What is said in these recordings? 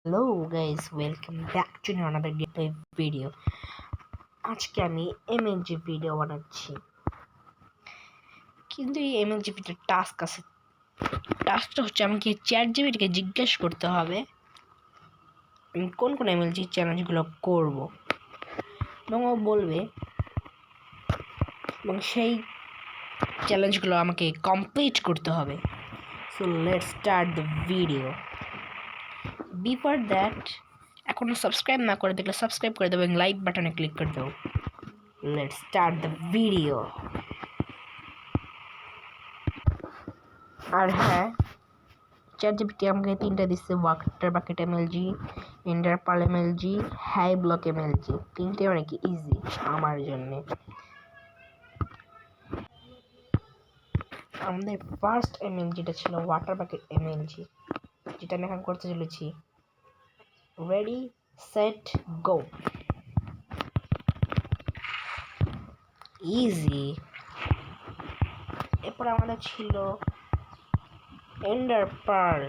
Hello guys, welcome back to another gameplay video. আজকে আমি MLG video বানাচ্ছি, কিন্তু এই এমএলজি ভিডিও টাস্ক আছে। টাস্কটা হচ্ছে আমাকে চ্যাট জিপিটিকে জিজ্ঞেস করতে হবে আমি কোন কোন এমএলজি চ্যালেঞ্জগুলো করব, এবং ও বলবে, এবং সেই চ্যালেঞ্জগুলো আমাকে কমপ্লিট করতে হবে। So let's start the video. Before that, এখনো সাবস্ক্রাইব না করে দেখলে সাবস্ক্রাইব করে দেবো এবং লাইক বাটনে ক্লিক করে দেবো। Let's start the video. আর হ্যাঁ, চ্যাট জিপিটি আমাকে তিনটা দিচ্ছে: water bucket MLG, ender pearl MLG, high block MLG. তিনটে অনেক ইজি আমার জন্য। আমাদের ফার্স্ট এমএলজিটা ছিল ওয়াটার বাকেট এমএলজি, যেটা আমি এখন করতে চলেছি। রেডি, সেট, গো। ইজি। এরপর আমাদের ছিল এন্ডার পার্ল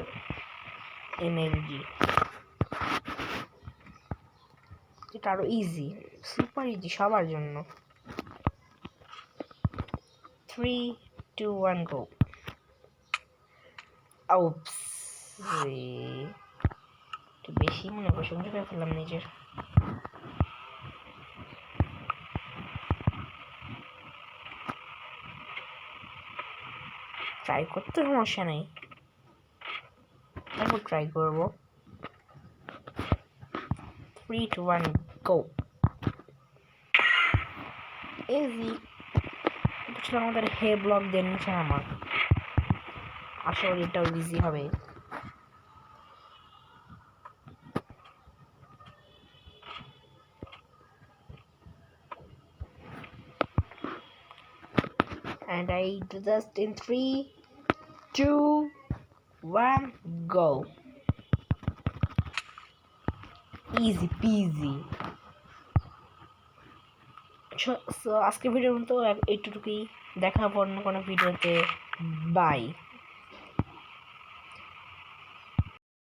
এমএলজি, যেটা আরো ইজি, সুপার ইজি সবার জন্য। 3, 2, 1, গো। আউপস, একটু বেশি মনে প্রশংসা করে ফেললাম নিজের। ট্রাই করতে সমস্যা নেই, তারপর ট্রাই করবো। 3, 2, 1, গো। ইজি। এটা ছিল আমাদের হে ব্লক দিয়ে নিচে আমার। আশা করি এটাও ইজি হবে। And I do just in 3, 2, 1, go. Easy peasy. So আজকের ভিডিওর মতো এইটুকুই। দেখা হবে অন্য কোনো ভিডিওতে। বাই।